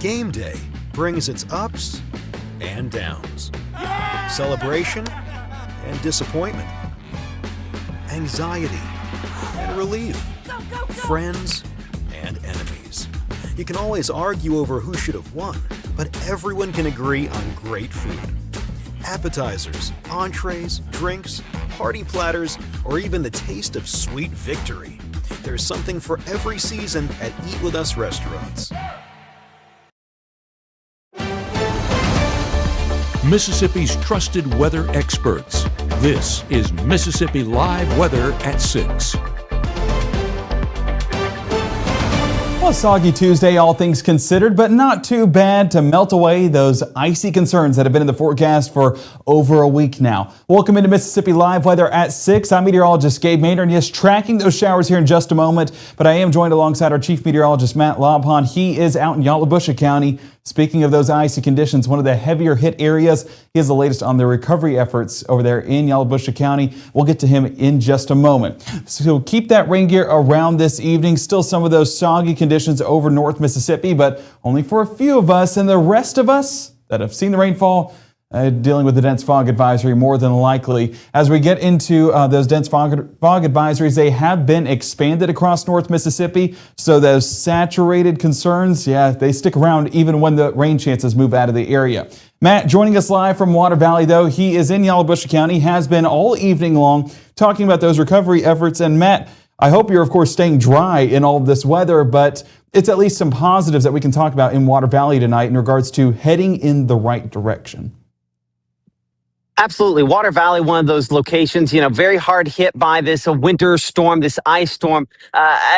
Game day brings its ups and downs, celebration and disappointment, anxiety and relief, friends and enemies. You can always argue over who should have won, but everyone can agree on great food. Appetizers, entrees, drinks, party platters, or even the taste of sweet victory. There's something for every season at Eat With Us restaurants. Mississippi's trusted weather experts. This is Mississippi Live Weather at 6. Well, a soggy Tuesday, all things considered, but not too bad to melt away those icy concerns that have been in the forecast for over a week now. Welcome into Mississippi Live Weather at 6. I'm meteorologist Gabe Maynard, and yes, tracking those showers here in just a moment, but I am joined alongside our chief meteorologist Matt Lobhon. He is out in Yalobusha County. Speaking of those icy conditions, one of the heavier hit areas, he has the latest on the recovery efforts over there in Yalobusha County. We'll get to him in just a moment. So keep that rain gear around this evening. Still some of those soggy conditions over North Mississippi, but only for a few of us, and the rest of us that have seen the rainfall dealing with the dense fog advisory more than likely. As we get into those dense fog advisories, they have been expanded across North Mississippi. So those saturated concerns, they stick around even when the rain chances move out of the area. Matt joining us live from Water Valley, though. He is in Yalobusha County, has been all evening long talking about those recovery efforts. And Matt, I hope you're, of course, staying dry in all of this weather, but it's at least some positives that we can talk about in Water Valley tonight in regards to heading in the right direction. Absolutely. Water Valley, one of those locations, very hard hit by this winter storm, this ice storm.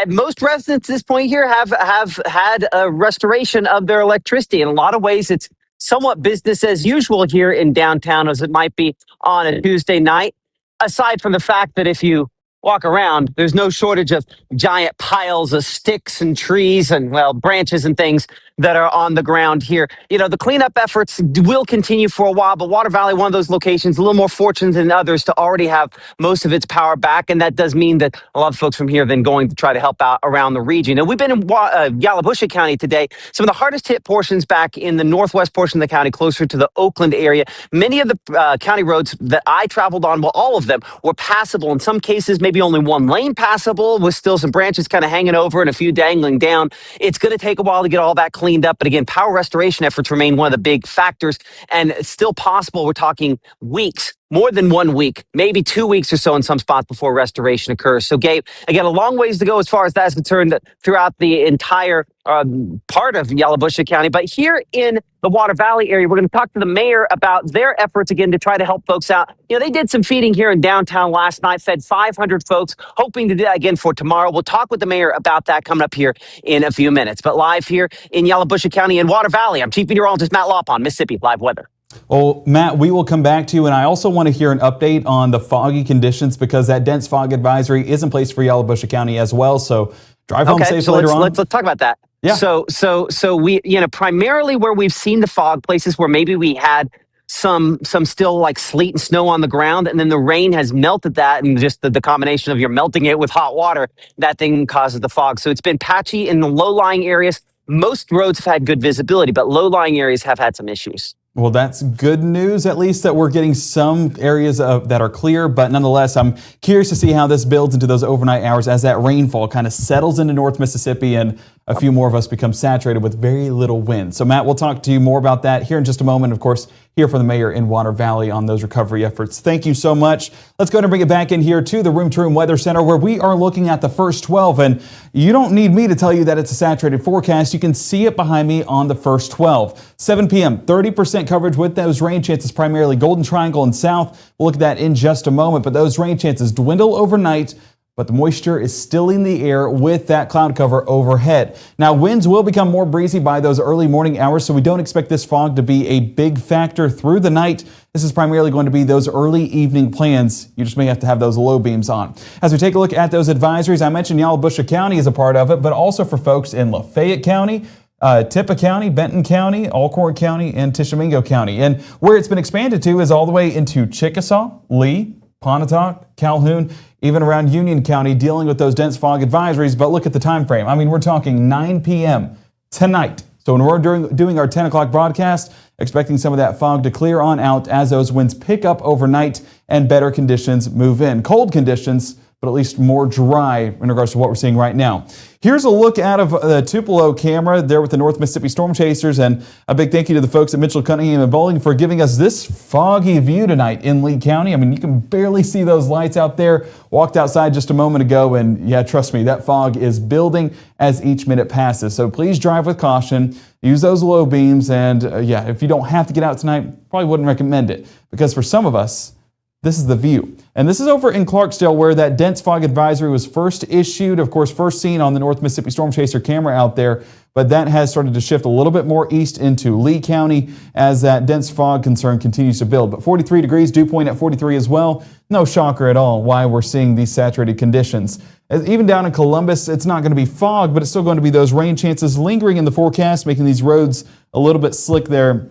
Most residents at this point here have had a restoration of their electricity. In a lot of ways, it's somewhat business as usual here in downtown as it might be on a Tuesday night. Aside from the fact that if you walk around, there's no shortage of giant piles of sticks and trees and, branches and things that are on the ground here. The cleanup efforts will continue for a while, but Water Valley, one of those locations, a little more fortunate than others to already have most of its power back. And that does mean that a lot of folks from here are then going to try to help out around the region. And we've been in Yalobusha County today. Some of the hardest hit portions back in the northwest portion of the county, closer to the Oakland area. Many of the county roads that I traveled on, all of them were passable. In some cases, maybe only one lane passable with still some branches kind of hanging over and a few dangling down. It's going to take a while to get all that cleaned up. But again, power restoration efforts remain one of the big factors, and it's still possible. We're talking weeks, more than 1 week, maybe 2 weeks or so in some spots before restoration occurs. So, Gabe, again, a long ways to go as far as that's concerned throughout the entire part of Yalobusha County. But here in the Water Valley area, we're going to talk to the mayor about their efforts again to try to help folks out. They did some feeding here in downtown last night, fed 500 folks, hoping to do that again for tomorrow. We'll talk with the mayor about that coming up here in a few minutes. But live here in Yalobusha County in Water Valley, I'm Chief Meteorologist Matt Lopon, Mississippi Live Weather. Well, Matt, we will come back to you, and I also want to hear an update on the foggy conditions because that dense fog advisory is in place for Yalobusha County as well. So drive home safe later on. Let's talk about that. Yeah. So we, primarily where we've seen the fog, places where maybe we had some still like sleet and snow on the ground, and then the rain has melted that, and just the combination of you're melting it with hot water, that thing causes the fog. So it's been patchy in the low-lying areas. Most roads have had good visibility, but low-lying areas have had some issues. Well, that's good news, at least that we're getting some areas that are clear, but nonetheless, I'm curious to see how this builds into those overnight hours as that rainfall kind of settles into North Mississippi and a few more of us become saturated with very little wind. So, Matt, we'll talk to you more about that here in just a moment. Of course, hear from the mayor in Water Valley on those recovery efforts. Thank you so much. Let's go ahead and bring it back in here to the Room to Room Weather Center, where we are looking at the first 12. And you don't need me to tell you that it's a saturated forecast. You can see it behind me on the first 12. 7 p.m., 30% coverage with those rain chances, primarily Golden Triangle and South. We'll look at that in just a moment, but those rain chances dwindle overnight, but the moisture is still in the air with that cloud cover overhead. Now, winds will become more breezy by those early morning hours, so we don't expect this fog to be a big factor through the night. This is primarily going to be those early evening plans. You just may have to have those low beams on. As we take a look at those advisories, I mentioned Yalobusha County is a part of it, but also for folks in Lafayette County, Tippah County, Benton County, Alcorn County, and Tishomingo County. And where it's been expanded to is all the way into Chickasaw, Lee, Pontotoc, Calhoun, even around Union County, dealing with those dense fog advisories. But look at the time frame. I mean, we're talking 9 p.m. tonight. So when we're doing our 10 o'clock broadcast, expecting some of that fog to clear on out as those winds pick up overnight and better conditions move in. Cold conditions, but at least more dry in regards to what we're seeing right now. Here's a look out of the Tupelo camera there with the North Mississippi Storm Chasers, and a big thank you to the folks at Mitchell, Cunningham, and Bowling for giving us this foggy view tonight in Lee County. I mean, you can barely see those lights out there. Walked outside just a moment ago, and yeah, trust me, that fog is building as each minute passes. So please drive with caution, use those low beams, and yeah, if you don't have to get out tonight, probably wouldn't recommend it, because for some of us, this is the view. And this is over in Clarksdale where that dense fog advisory was first issued. Of course, first seen on the North Mississippi Storm Chaser camera out there, but that has started to shift a little bit more east into Lee County as that dense fog concern continues to build. But 43 degrees, dew point at 43 as well. No shocker at all why we're seeing these saturated conditions. Even down in Columbus, it's not going to be fog, but it's still going to be those rain chances lingering in the forecast, making these roads a little bit slick there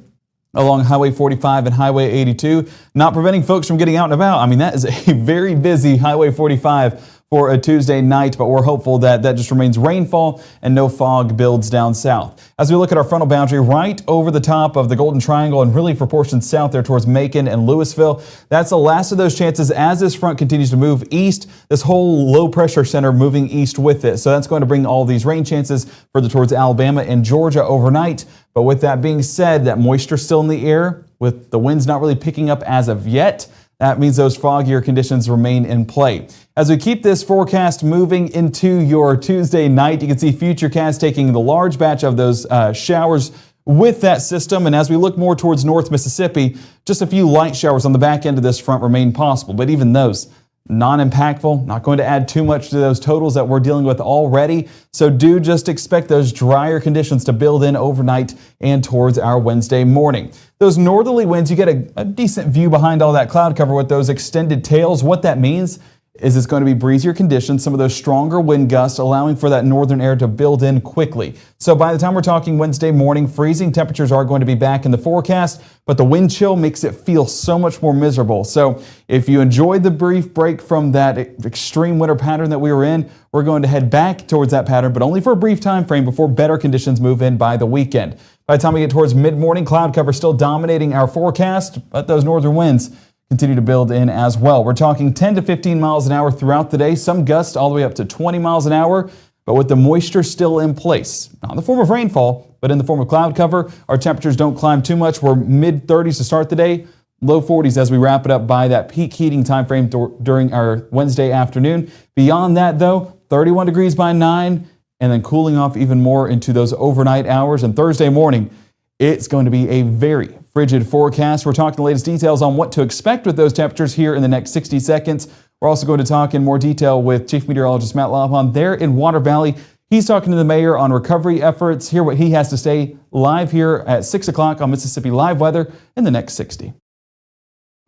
along Highway 45 and Highway 82, not preventing folks from getting out and about. I mean, that is a very busy Highway 45 for a Tuesday night, but we're hopeful that that just remains rainfall and no fog builds down south. As we look at our frontal boundary right over the top of the Golden Triangle and really for portions south there towards Macon and Louisville, that's the last of those chances as this front continues to move east, this whole low pressure center moving east with it. So that's going to bring all these rain chances further towards Alabama and Georgia overnight. But with that being said, that moisture still in the air, with the winds not really picking up as of yet, that means those foggier conditions remain in play. As we keep this forecast moving into your Tuesday night, you can see Futurecast taking the large batch of those showers with that system. And as we look more towards North Mississippi, just a few light showers on the back end of this front remain possible. But even those, non-impactful, not going to add too much to those totals that we're dealing with already. So do just expect those drier conditions to build in overnight and towards our Wednesday morning. Those northerly winds, you get a decent view behind all that cloud cover with those extended tails. What that means is it's going to be breezier conditions, some of those stronger wind gusts allowing for that northern air to build in quickly. So by the time we're talking Wednesday morning, freezing temperatures are going to be back in the forecast, but the wind chill makes it feel so much more miserable. So if you enjoyed the brief break from that extreme winter pattern that we were in, we're going to head back towards that pattern, but only for a brief time frame before better conditions move in by the weekend. By the time we get towards mid-morning, cloud cover still dominating our forecast, but those northern winds continue to build in as well. We're talking 10 to 15 miles an hour throughout the day, some gusts all the way up to 20 miles an hour, but with the moisture still in place. Not in the form of rainfall, but in the form of cloud cover. Our temperatures don't climb too much. We're mid-30s to start the day, low 40s as we wrap it up by that peak heating time frame during our Wednesday afternoon. Beyond that, though, 31 degrees by 9, and then cooling off even more into those overnight hours. And Thursday morning, it's going to be a very frigid forecast. We're talking the latest details on what to expect with those temperatures here in the next 60 seconds. We're also going to talk in more detail with Chief Meteorologist Matt Lopon there in Water Valley. He's talking to the mayor on recovery efforts. Hear what he has to say live here at 6 o'clock on Mississippi Live Weather in the next 60.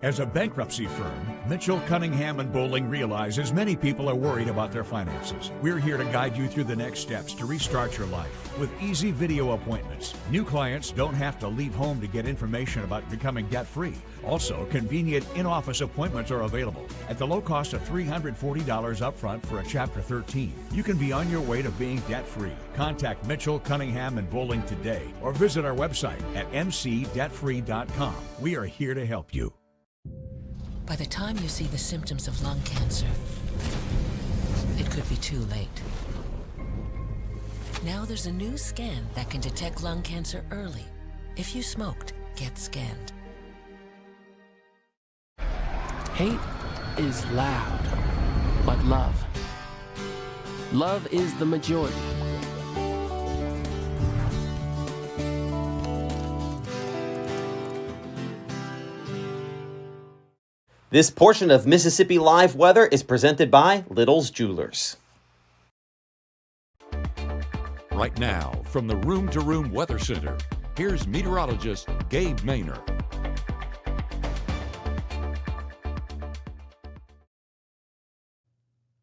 As a bankruptcy firm, Mitchell, Cunningham, and Bowling realizes many people are worried about their finances. We're here to guide you through the next steps to restart your life with easy video appointments. New clients don't have to leave home to get information about becoming debt-free. Also, convenient in-office appointments are available at the low cost of $340 upfront for a Chapter 13. You can be on your way to being debt-free. Contact Mitchell, Cunningham, and Bowling today or visit our website at mcdebtfree.com. We are here to help you. By the time you see the symptoms of lung cancer, it could be too late. Now there's a new scan that can detect lung cancer early. If you smoked, get scanned. Hate is loud, but love is the majority. This portion of Mississippi Live Weather is presented by Little's Jewelers. Right now, from the Room to Room Weather Center, here's meteorologist Gabe Maynor.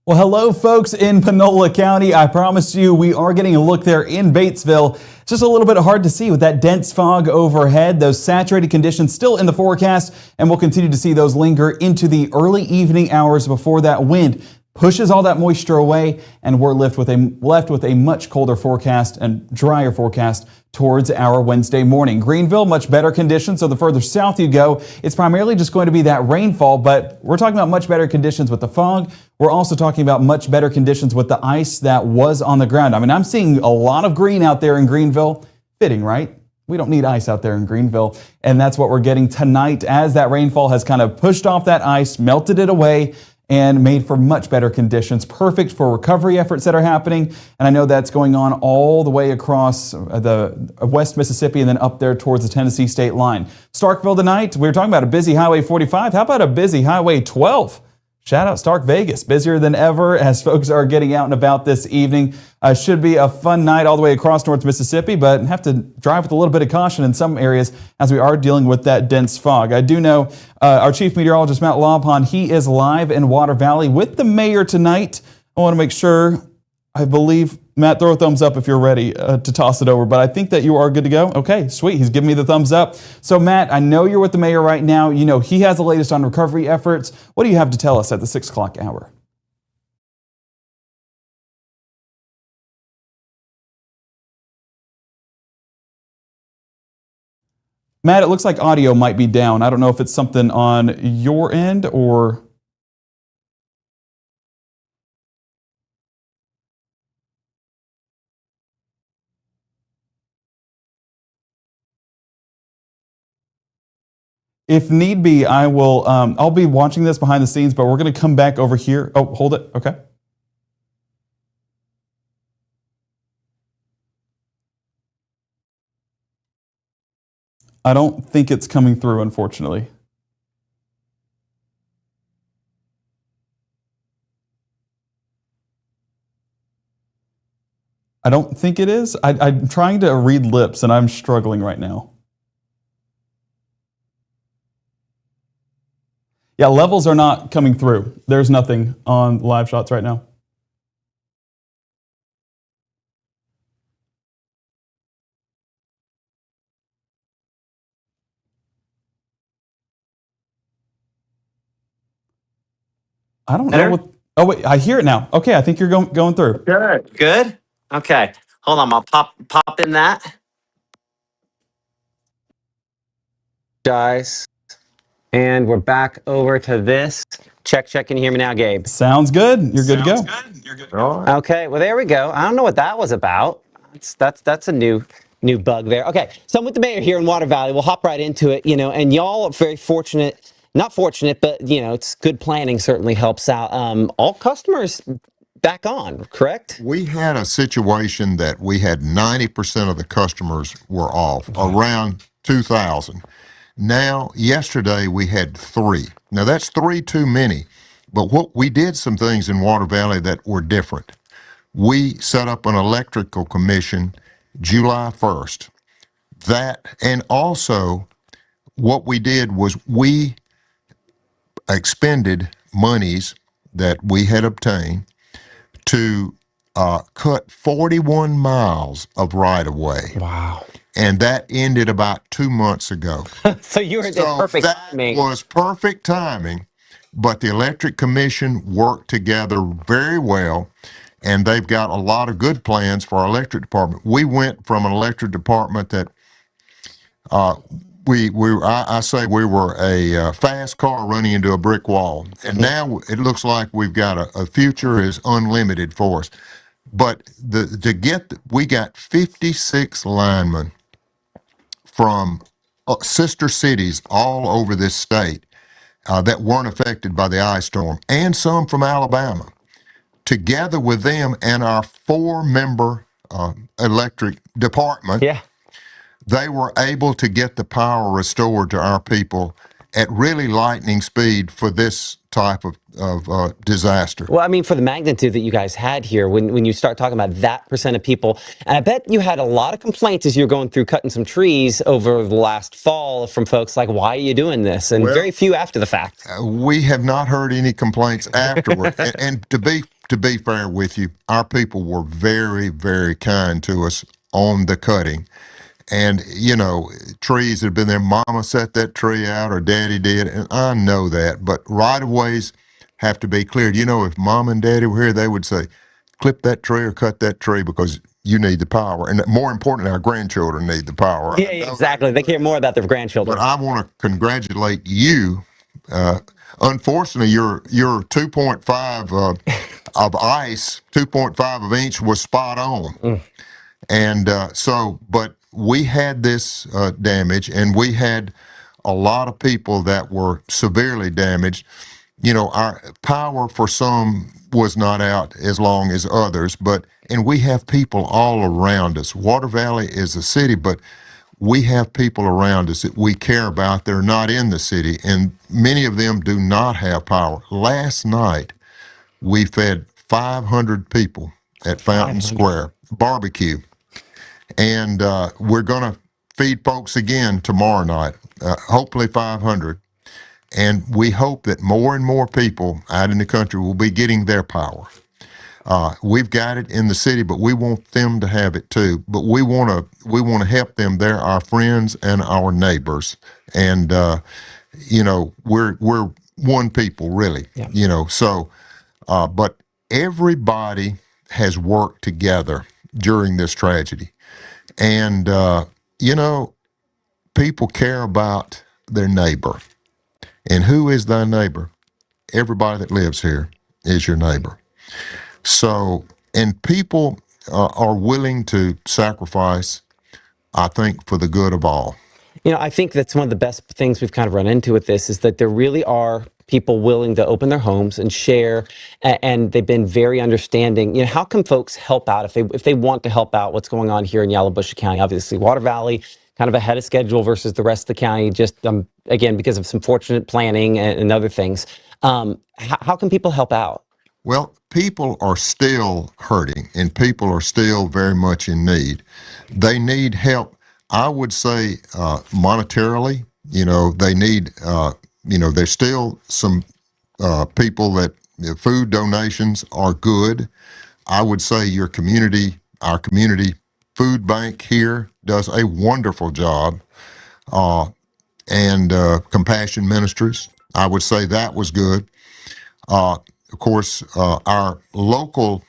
Well, hello, folks in Panola County. I promised you we are getting a look there in Batesville. It's just a little bit hard to see with that dense fog overhead. Those saturated conditions still in the forecast, and we'll continue to see those linger into the early evening hours before that wind pushes all that moisture away, and we're left with a much colder forecast and drier forecast towards our Wednesday morning. Greenville, much better conditions. So the further south you go, it's primarily just going to be that rainfall, but we're talking about much better conditions with the fog. We're also talking about much better conditions with the ice that was on the ground. I mean, I'm seeing a lot of green out there in Greenville. Fitting, right? We don't need ice out there in Greenville. And that's what we're getting tonight as that rainfall has kind of pushed off that ice, melted it away, and made for much better conditions, perfect for recovery efforts that are happening. And I know that's going on all the way across the West Mississippi and then up there towards the Tennessee state line. Starkville tonight, we were talking about a busy Highway 45. How about a busy Highway 12? Shout out Stark Vegas, busier than ever as folks are getting out and about this evening. Should be a fun night all the way across North Mississippi, but have to drive with a little bit of caution in some areas as we are dealing with that dense fog. I do know our chief meteorologist, Matt Lobhon, he is live in Water Valley with the mayor tonight. I want to make sure, I believe, Matt, throw a thumbs up if you're ready to toss it over, but I think that you are good to go. Okay, sweet. He's giving me the thumbs up. So, Matt, I know you're with the mayor right now. You know, he has the latest on recovery efforts. What do you have to tell us at the 6 o'clock hour? Matt, it looks like audio might be down. I don't know if it's something on your end or... If need be, I will. I'll be watching this behind the scenes, but we're going to come back over here. Oh, hold it. Okay. I don't think it's coming through, unfortunately. I don't think it is. I'm trying to read lips, and I'm struggling right now. Yeah, levels are not coming through. There's nothing on live shots right now. I don't know what. Oh wait, I hear it now. Okay, I think you're going through. Good. Good. Okay. Hold on. I'll pop in that. Guys. And we're back over to this. Check. Can you hear me now, Gabe? Sounds good. You're good to go. Okay. Well, there we go. I don't know what that was about. That's a new bug there. Okay. So I'm with the mayor here in Water Valley. We'll hop right into it. You know, and y'all are very fortunate. Not fortunate, but you know, it's good planning certainly helps out. All customers back on, correct? We had a situation that we had 90% of the customers were off, around 2,000. Now, yesterday we had 3. Now, that's 3 too many. But what we did some things in Water Valley that were different. We set up an electrical commission July 1st. That, and also what we did was we expended monies that we had obtained to cut 41 miles of right-of-way. Wow. And that ended about 2 months ago. So you were in perfect timing. That was perfect timing, but the Electric Commission worked together very well, and they've got a lot of good plans for our electric department. We went from an electric department that I say we were a fast car running into a brick wall, and now it looks like we've got a future is unlimited for us. But we got 56 linemen from sister cities all over this state that weren't affected by the ice storm, and some from Alabama. Together with them and our 4-member electric department, they were able to get the power restored to our people at really lightning speed for this type of disaster. Well, I mean, for the magnitude that you guys had here, when you start talking about that percent of people, and I bet you had a lot of complaints as you were going through cutting some trees over the last fall from folks like, why are you doing this? And very few after the fact. We have not heard any complaints afterward. and to be fair with you, our people were very, very kind to us on the cutting. And, you know, trees that have been there, mama set that tree out or daddy did, and I know that. But right-of-ways have to be cleared. If mom and daddy were here, they would say, clip that tree or cut that tree because you need the power. And more importantly, our grandchildren need the power. Yeah, exactly. They care more about their grandchildren. But I want to congratulate you. Unfortunately, your 2.5 of ice, 2.5 of inch was spot on. And but we had this damage, and we had a lot of people that were severely damaged. Our power for some was not out as long as others, and we have people all around us. Water Valley is a city, but we have people around us that we care about. They're not in the city, and many of them do not have power. Last night, we fed 500 people at Fountain Square barbecue, and we're going to feed folks again tomorrow night, hopefully 500. And we hope that more and more people out in the country will be getting their power. We've got it in the city, but we want them to have it too. But we want to help them. They're our friends and our neighbors, and we're one people really. Yeah. But everybody has worked together during this tragedy, and people care about their neighbor. And who is thy neighbor? Everybody that lives here is your neighbor. So, and people are willing to sacrifice, I think, for the good of all. I think that's one of the best things we've kind of run into with this is that there really are people willing to open their homes and share, and they've been very understanding. How can folks help out if they want to help out? What's going on here in Yalobusha County? Obviously, Water Valley kind of ahead of schedule versus the rest of the county, just again because of some fortunate planning and other things. How can people help out? Well, people are still hurting, and people are still very much in need. They need help. I would say monetarily. They need. There's still some people that food donations are good. I would say our community food bank here does a wonderful job, and Compassion Ministries. I would say that was good. Of course, our local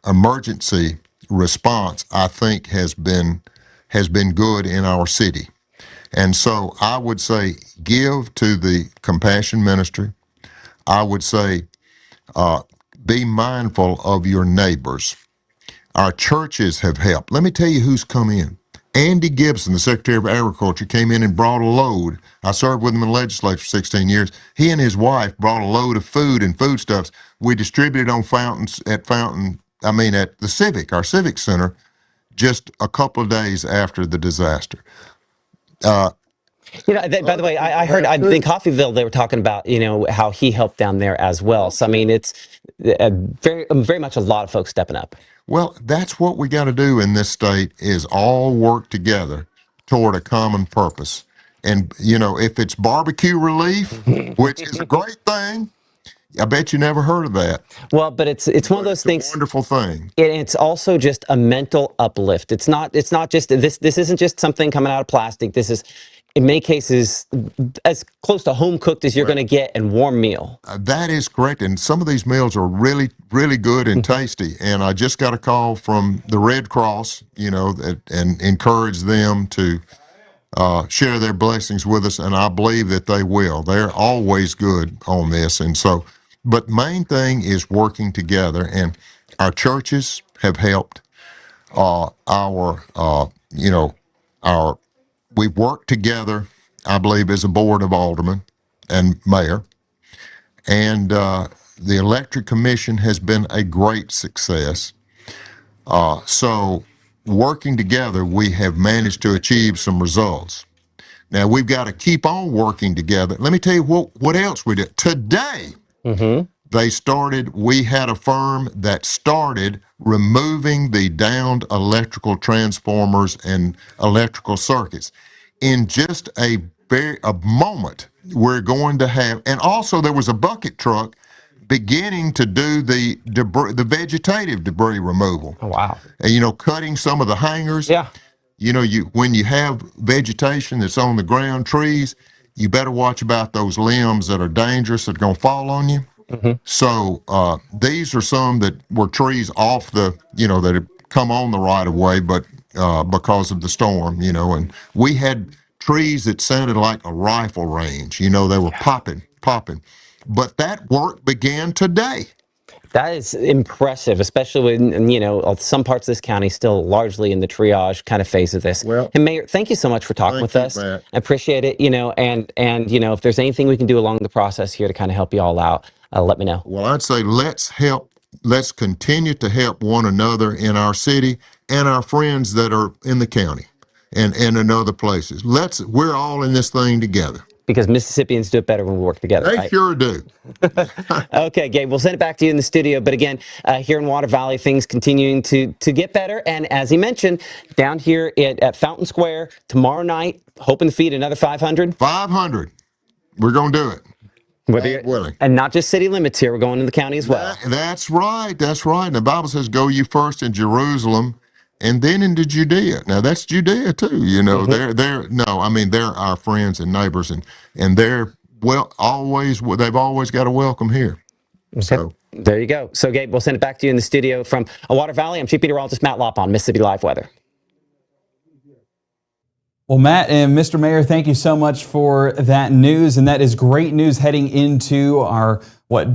emergency response, I think, has been good in our city. And so I would say give to the Compassion Ministry. I would say be mindful of your neighbors. Our churches have helped. Let me tell you who's come in. Andy Gibson, the Secretary of Agriculture, came in and brought a load. I served with him in the legislature for 16 years. He and his wife brought a load of food and foodstuffs. We distributed on at the Civic, our Civic Center, just a couple of days after the disaster. By the way, I heard in Coffeyville they were talking about how he helped down there as well. So I mean, it's very much a lot of folks stepping up. Well, that's what we got to do in this state is all work together toward a common purpose. And if it's barbecue relief, which is a great thing, I bet you never heard of that. Well, but it's one of those things. Wonderful thing. It's also just a mental uplift. It's not just this. This isn't just something coming out of plastic. This is, in many cases, as close to home cooked as you're going to get and warm meal. That is correct. And some of these meals are really, really good and tasty. And I just got a call from the Red Cross, and encourage them to share their blessings with us. And I believe that they will. They're always good on this. And so, but main thing is working together. And our churches have helped. We've worked together, I believe, as a board of aldermen and mayor. And the Electric Commission has been a great success. So working together, we have managed to achieve some results. Now, we've got to keep on working together. Let me tell you what else we did. Today, we had a firm that started removing the downed electrical transformers and electrical circuits. In just a moment, we're going to have, and also there was a bucket truck beginning to do the vegetative debris removal. Oh, wow. Cutting some of the hangers. Yeah. When you have vegetation that's on the ground, trees, you better watch about those limbs that are dangerous that are going to fall on you. So these are some that were trees off the, that had come on the right of way, but because of the storm, and we had trees that sounded like a rifle range. They were popping. But that work began today. That is impressive, especially when, some parts of this county still largely in the triage kind of phase of this. Well, and Mayor, thank you so much for talking with us. Matt. I appreciate it, and if there's anything we can do along the process here to kind of help you all out, let me know. Well, I'd say let's continue to help one another in our city and our friends that are in the county and in other places. We're all in this thing together. Because Mississippians do it better when we work together. They right? sure do. Okay, Gabe, we'll send it back to you in the studio. But again, here in Water Valley, things continuing to get better. And as he mentioned, down here at Fountain Square tomorrow night, hoping to feed another 500. 500. We're going to do it. Willing. And not just city limits here. We're going to the county as well. That's right. And the Bible says, go you first in Jerusalem and then into Judea. Now that's Judea too. They're our friends and neighbors, and they're they've always got a welcome here. Okay. So there you go. So Gabe, we'll send it back to you in the studio from Water Valley. I'm Chief Meteorologist Matt Lopp on Mississippi Live Weather. Well, Matt and Mr. Mayor, thank you so much for that news. And that is great news heading into our,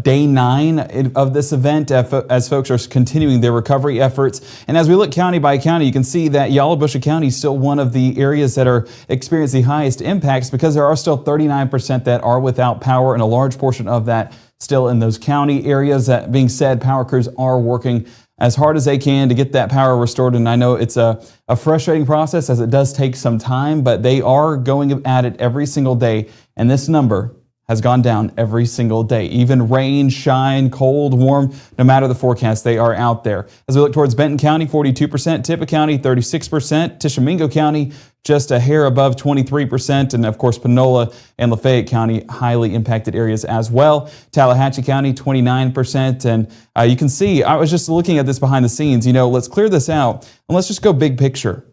day 9 of this event as folks are continuing their recovery efforts. And as we look county by county, you can see that Yalobusha County is still one of the areas that are experiencing the highest impacts because there are still 39% that are without power and a large portion of that still in those county areas. That being said, power crews are working as hard as they can to get that power restored. And I know it's a frustrating process as it does take some time, but they are going at it every single day. And this number has gone down every single day. Even rain, shine, cold, warm, no matter the forecast, they are out there. As we look towards Benton County, 42%, Tippah County, 36%, Tishomingo County, just a hair above 23%, and of course Panola and Lafayette County, highly impacted areas as well. Tallahatchie County, 29%, and you can see, I was just looking at this behind the scenes, let's clear this out, and let's just go big picture.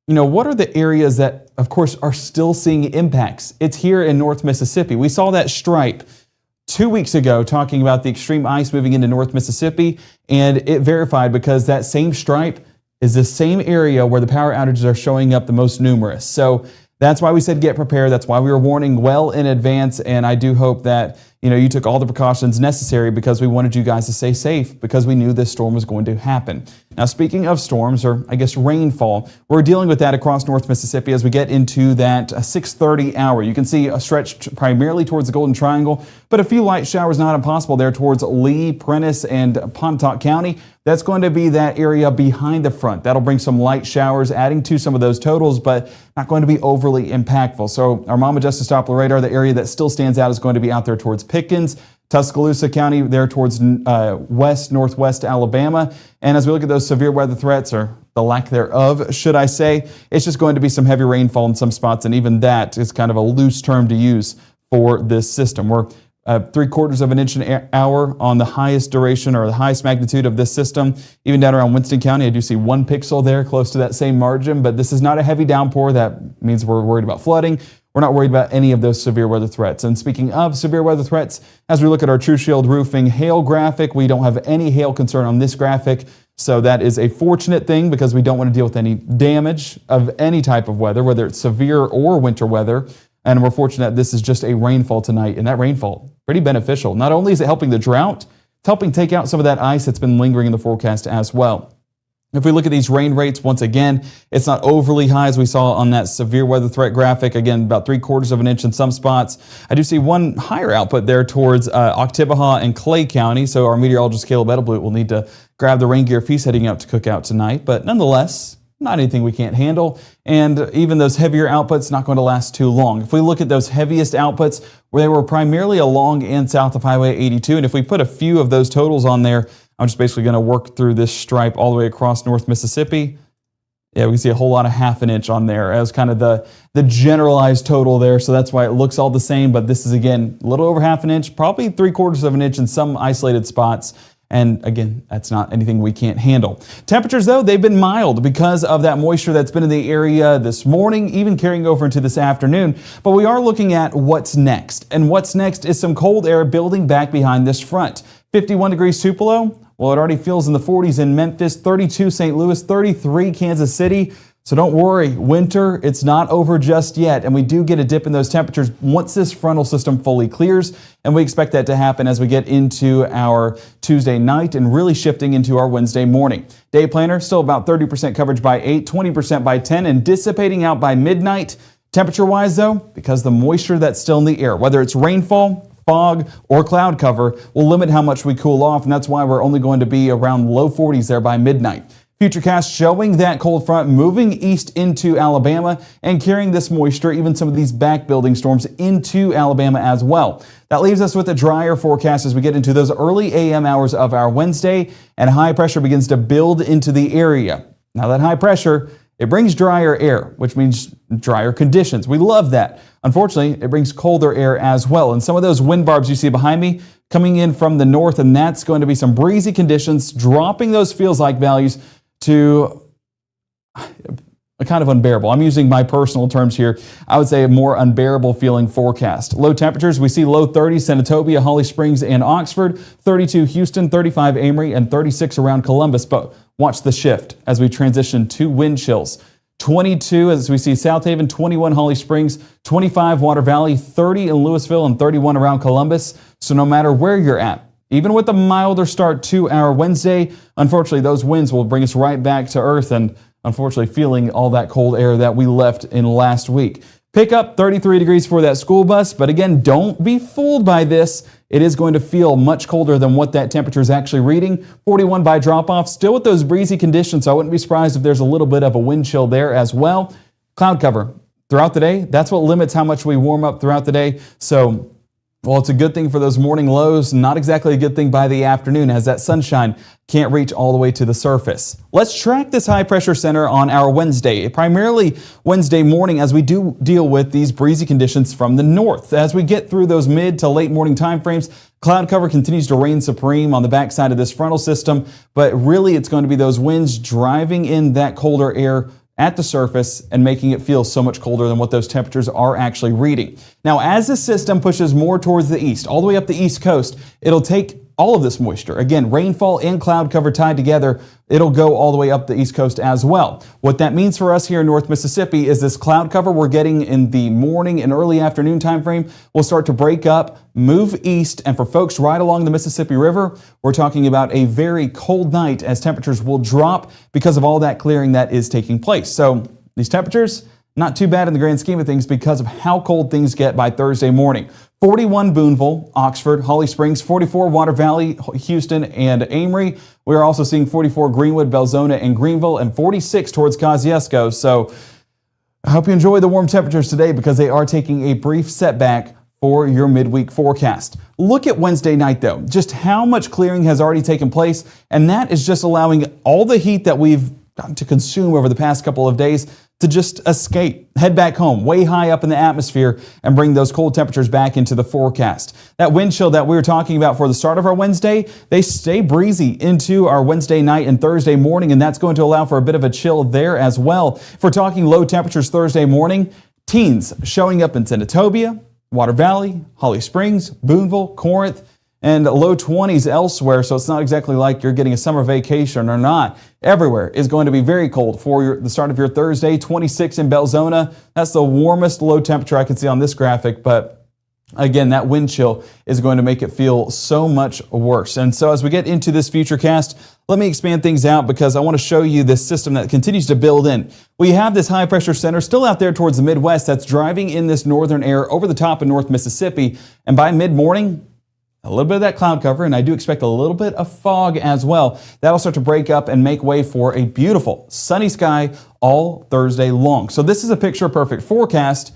What are the areas that, of course, are still seeing impacts? It's here in North Mississippi. We saw that stripe 2 weeks ago talking about the extreme ice moving into North Mississippi, and it verified because that same stripe is the same area where the power outages are showing up the most numerous. So that's why we said get prepared. That's why we were warning well in advance, and I do hope that you took all the precautions necessary because we wanted you guys to stay safe because we knew this storm was going to happen. Now, speaking of storms, or I guess rainfall, we're dealing with that across North Mississippi as we get into that 6:30 hour. You can see a stretch primarily towards the Golden Triangle, but a few light showers not impossible there towards Lee, Prentiss, and Pontotoc County. That's going to be that area behind the front. That'll bring some light showers, adding to some of those totals, but not going to be overly impactful. So our Mama Justice Doppler radar, the area that still stands out is going to be out there towards Pickens, Tuscaloosa County, there towards northwest Alabama. And as we look at those severe weather threats, or the lack thereof, should I say, it's just going to be some heavy rainfall in some spots, and even that is kind of a loose term to use for this system. We're 3/4 of an inch an hour on the highest duration or the highest magnitude of this system. Even down around Winston County, I do see 1 pixel there close to that same margin, but this is not a heavy downpour. That means we're worried about flooding. We're not worried about any of those severe weather threats. And speaking of severe weather threats, as we look at our True Shield Roofing hail graphic, we don't have any hail concern on this graphic. So that is a fortunate thing because we don't want to deal with any damage of any type of weather, whether it's severe or winter weather. And we're fortunate this is just a rainfall tonight, and that rainfall, pretty beneficial. Not only is it helping the drought, it's helping take out some of that ice that's been lingering in the forecast as well. If we look at these rain rates, once again, it's not overly high as we saw on that severe weather threat graphic. Again, about 3/4 of an inch in some spots. I do see one higher output there towards Oktibbeha and Clay County. So our meteorologist Caleb Edelblut will need to grab the rain gear if he's heading out to Cookout tonight. But nonetheless, not anything we can't handle. And even those heavier outputs not going to last too long. If we look at those heaviest outputs, where they were primarily along and south of Highway 82, and if we put a few of those totals on there, I'm just basically going to work through this stripe all the way across North Mississippi. Yeah, we can see a whole lot of 1/2 an inch on there as kind of the generalized total there. So that's why it looks all the same. But this is, again, a little over 1/2 an inch, probably 3/4 of an inch in some isolated spots. And again, that's not anything we can't handle. Temperatures, though, they've been mild because of that moisture that's been in the area this morning, even carrying over into this afternoon. But we are looking at what's next. And what's next is some cold air building back behind this front. 51 degrees Tupelo. Well, it already feels in the 40s in Memphis, 32 St. Louis, 33 Kansas City. So don't worry, winter, it's not over just yet. And we do get a dip in those temperatures once this frontal system fully clears. And we expect that to happen as we get into our Tuesday night and really shifting into our Wednesday morning. Day planner, still about 30% coverage by 8, 20% by 10, and dissipating out by midnight. Temperature-wise, though, because the moisture that's still in the air, whether it's rainfall, fog, or cloud cover, will limit how much we cool off. And that's why we're only going to be around low 40s there by midnight. Futurecast showing that cold front moving east into Alabama and carrying this moisture, even some of these back building storms into Alabama as well. That leaves us with a drier forecast as we get into those early AM hours of our Wednesday, and high pressure begins to build into the area. Now that high pressure, it brings drier air, which means drier conditions. We love that. Unfortunately, it brings colder air as well. And some of those wind barbs you see behind me coming in from the north, and that's going to be some breezy conditions, dropping those feels like values to a kind of unbearable. I'm using my personal terms here. I would say a more unbearable feeling forecast. Low temperatures, we see low 30s, Senatobia, Holly Springs, and Oxford, 32 Houston, 35 Amory, and 36 around Columbus. But watch the shift as we transition to wind chills. 22 as we see South Haven, 21 Holly Springs, 25 Water Valley, 30 in Louisville, and 31 around Columbus. So no matter where you're at, even with a milder start to our Wednesday, unfortunately, those winds will bring us right back to earth and unfortunately feeling all that cold air that we left in last week. Pick up 33 degrees for that school bus, but again, don't be fooled by this. It is going to feel much colder than what that temperature is actually reading. 41 by drop-off, still with those breezy conditions, so I wouldn't be surprised if there's a little bit of a wind chill there as well. Cloud cover throughout the day, that's what limits how much we warm up throughout the day. So well, it's a good thing for those morning lows, not exactly a good thing by the afternoon as that sunshine can't reach all the way to the surface. Let's track this high pressure center on our Wednesday, primarily Wednesday morning as we do deal with these breezy conditions from the north. As we get through those mid to late morning time frames, cloud cover continues to reign supreme on the backside of this frontal system, but really it's going to be those winds driving in that colder air at the surface and making it feel so much colder than what those temperatures are actually reading. Now, as the system pushes more towards the east, all the way up the east coast, it'll take all of this moisture. Again, rainfall and cloud cover tied together, it'll go all the way up the east coast as well. What that means for us here in North Mississippi is this cloud cover we're getting in the morning and early afternoon time frame will start to break up, move east, and for folks right along the Mississippi River, we're talking about a very cold night as temperatures will drop because of all that clearing that is taking place. So these temperatures, not too bad in the grand scheme of things because of how cold things get by Thursday morning. 41 Boonville, Oxford, Holly Springs, 44 Water Valley, Houston, and Amory. We are also seeing 44 Greenwood, Belzona, and Greenville, and 46 towards Kosciuszko. So I hope you enjoy the warm temperatures today because they are taking a brief setback for your midweek forecast. Look at Wednesday night, though, just how much clearing has already taken place, and that is just allowing all the heat that we've gotten to consume over the past couple of days to just escape, head back home, way high up in the atmosphere, and bring those cold temperatures back into the forecast. That wind chill that we were talking about for the start of our Wednesday, they stay breezy into our Wednesday night and Thursday morning, and that's going to allow for a bit of a chill there as well. If we're talking low temperatures Thursday morning, teens showing up in Senatobia, Water Valley, Holly Springs, Boonville, Corinth, and low 20s elsewhere, so it's not exactly like you're getting a summer vacation or not. Everywhere is going to be very cold for the start of your Thursday. 26 in Belzona. That's the warmest low temperature I can see on this graphic, but again, that wind chill is going to make it feel so much worse. And so as we get into this futurecast, let me expand things out because I want to show you this system that continues to build in. We have this high pressure center still out there towards the Midwest that's driving in this northern air over the top of North Mississippi, and by mid-morning, a little bit of that cloud cover, and I do expect a little bit of fog as well. That'll start to break up and make way for a beautiful sunny sky all Thursday long. So this is a picture-perfect forecast,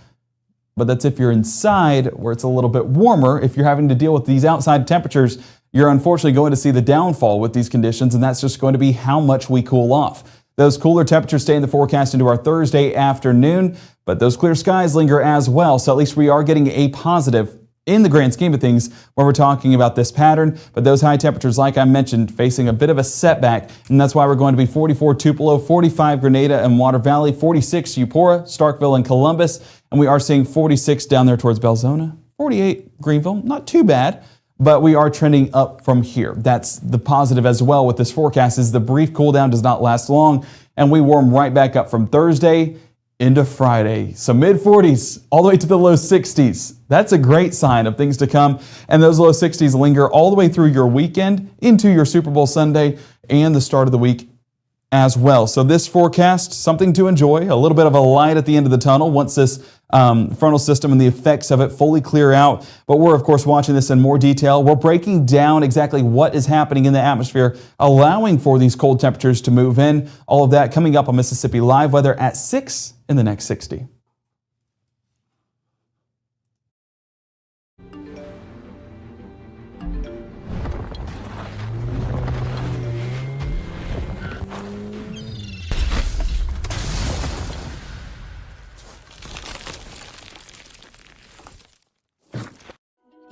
but that's if you're inside where it's a little bit warmer. If you're having to deal with these outside temperatures, you're unfortunately going to see the downfall with these conditions, and that's just going to be how much we cool off. Those cooler temperatures stay in the forecast into our Thursday afternoon, but those clear skies linger as well, so at least we are getting a positive in the grand scheme of things when we're talking about this pattern. But those high temperatures, like I mentioned, facing a bit of a setback, and that's why we're going to be 44 Tupelo, 45 Grenada and Water Valley, 46 Eupora, Starkville and Columbus, and we are seeing 46 down there towards Belzona, 48 Greenville, not too bad. But we are trending up from here. That's the positive as well with this forecast, is the brief cool down does not last long, and we warm right back up from Thursday into Friday. So mid 40s all the way to the low 60s. That's a great sign of things to come. And those low 60s linger all the way through your weekend into your Super Bowl Sunday and the start of the week as well. So this forecast, something to enjoy, a little bit of a light at the end of the tunnel once this frontal system and the effects of it fully clear out. But we're, of course, watching this in more detail. We're breaking down exactly what is happening in the atmosphere, allowing for these cold temperatures to move in. All of that coming up on Mississippi Live Weather at 6 in the next 60.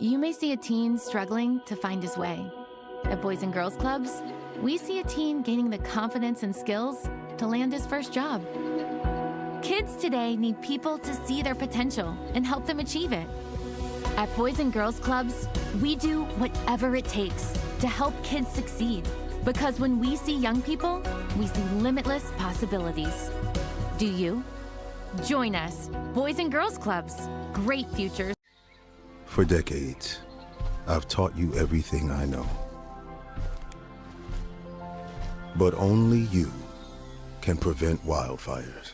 You may see a teen struggling to find his way. At Boys and Girls Clubs, we see a teen gaining the confidence and skills to land his first job. Kids today need people to see their potential and help them achieve it. At Boys and Girls Clubs, we do whatever it takes to help kids succeed. Because when we see young people, we see limitless possibilities. Do you? Join us, Boys and Girls Clubs. Great futures. For decades, I've taught you everything I know. But only you can prevent wildfires.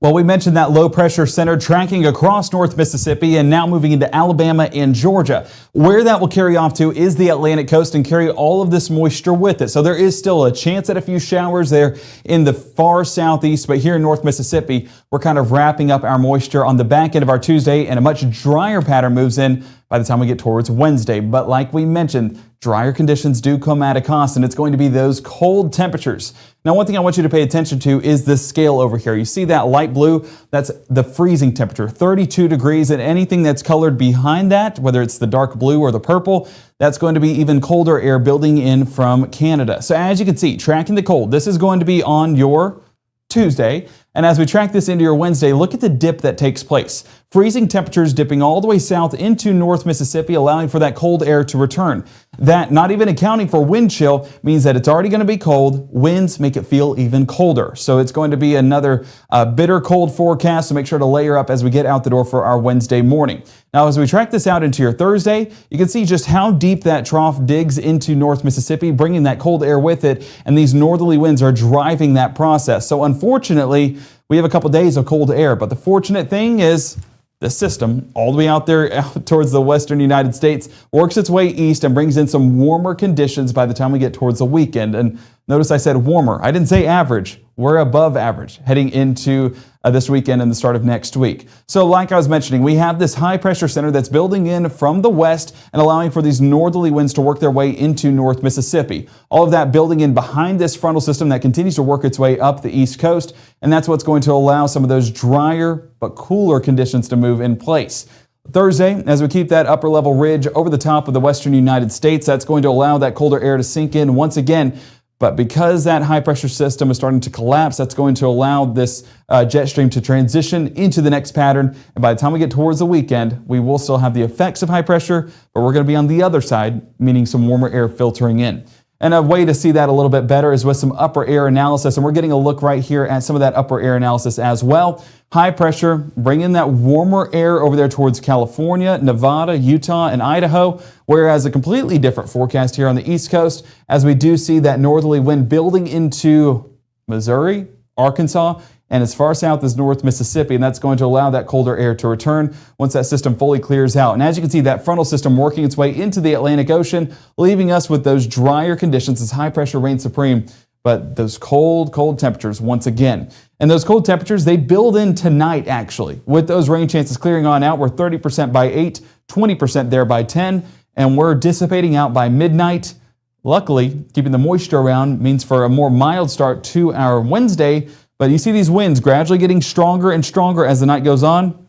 Well, we mentioned that low pressure center tracking across North Mississippi and now moving into Alabama and Georgia. Where that will carry off to is the Atlantic coast and carry all of this moisture with it. So there is still a chance at a few showers there in the far southeast, but here in North Mississippi, we're kind of wrapping up our moisture on the back end of our Tuesday, and a much drier pattern moves in by the time we get towards Wednesday. But like we mentioned, drier conditions do come at a cost, and it's going to be those cold temperatures. Now, one thing I want you to pay attention to is this scale over here. You see that light blue? That's the freezing temperature, 32 degrees, and anything that's colored behind that, whether it's the dark blue or the purple, that's going to be even colder air building in from Canada. So as you can see, tracking the cold, this is going to be on your Tuesday. And as we track this into your Wednesday, look at the dip that takes place. Freezing temperatures dipping all the way south into North Mississippi, allowing for that cold air to return. That, not even accounting for wind chill, means that it's already going to be cold. Winds make it feel even colder. So it's going to be another bitter cold forecast, so make sure to layer up as we get out the door for our Wednesday morning. Now, as we track this out into your Thursday, you can see just how deep that trough digs into North Mississippi, bringing that cold air with it, and these northerly winds are driving that process. So unfortunately, we have a couple days of cold air, but the fortunate thing is the system, all the way out there out towards the western United States, works its way east and brings in some warmer conditions by the time we get towards the weekend. And notice I said warmer. I didn't say average. We're above average heading into this weekend and the start of next week. So like I was mentioning, we have this high pressure center that's building in from the west and allowing for these northerly winds to work their way into North Mississippi. All of that building in behind this frontal system that continues to work its way up the east coast. And that's what's going to allow some of those drier but cooler conditions to move in place. Thursday, as we keep that upper level ridge over the top of the western United States, that's going to allow that colder air to sink in once again. But because that high pressure system is starting to collapse, that's going to allow this jet stream to transition into the next pattern. And by the time we get towards the weekend, we will still have the effects of high pressure, but we're going to be on the other side, meaning some warmer air filtering in. And a way to see that a little bit better is with some upper air analysis. And we're getting a look right here at some of that upper air analysis as well. High pressure, bringing that warmer air over there towards California, Nevada, Utah, and Idaho. Whereas a completely different forecast here on the East Coast, as we do see that northerly wind building into Missouri, Arkansas, and as far south as North Mississippi, and that's going to allow that colder air to return once that system fully clears out. And as you can see, that frontal system working its way into the Atlantic Ocean, leaving us with those drier conditions as high pressure reigns supreme, but those cold temperatures once again. And those cold temperatures, they build in tonight, actually. With those rain chances clearing on out, we're 30% by 8, 20% there by 10, and we're dissipating out by midnight. Luckily, keeping the moisture around means for a more mild start to our Wednesday, but you see these winds gradually getting stronger and stronger as the night goes on.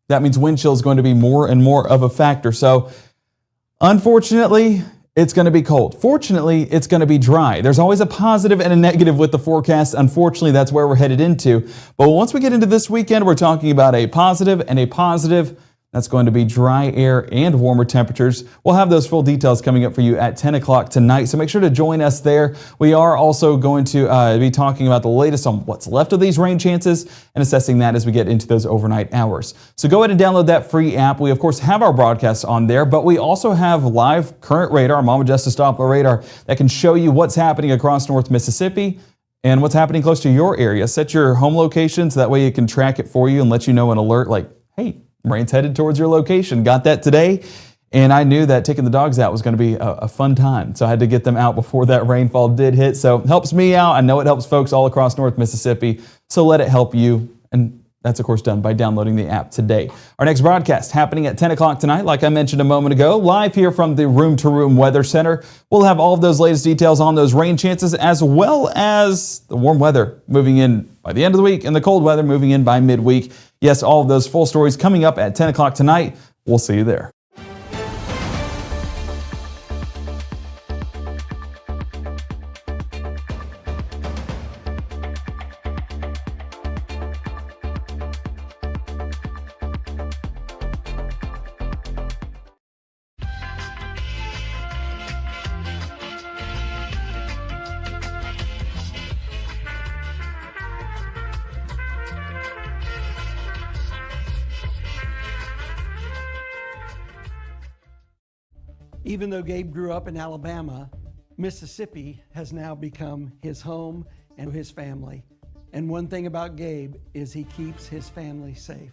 That means wind chill is going to be more and more of a factor. So unfortunately, it's going to be cold. Fortunately, it's going to be dry. There's always a positive and a negative with the forecast. Unfortunately, that's where we're headed into. But once we get into this weekend, we're talking about a positive and a positive. That's going to be dry air and warmer temperatures. We'll have those full details coming up for you at 10 o'clock tonight, so make sure to join us there. We are also going to be talking about the latest on what's left of these rain chances and assessing that as we get into those overnight hours. So go ahead and download that free app. We, of course, have our broadcasts on there, but we also have live current radar, Mama Justice Doppler radar, that can show you what's happening across North Mississippi and what's happening close to your area. Set your home location so that way it can track it for you and let you know an alert like, hey, rain's headed towards your location. Got that today. And I knew that taking the dogs out was going to be a fun time. So I had to get them out before that rainfall did hit. So it helps me out. I know it helps folks all across North Mississippi. So let it help you. And that's, of course, done by downloading the app today. Our next broadcast happening at 10 o'clock tonight, like I mentioned a moment ago, live here from the Room to Room Weather Center. We'll have all of those latest details on those rain chances, as well as the warm weather moving in by the end of the week and the cold weather moving in by midweek. Yes, all of those full stories coming up at 10 o'clock tonight. We'll see you there. Even though Gabe grew up in Alabama, Mississippi has now become his home and his family. And one thing about Gabe is he keeps his family safe.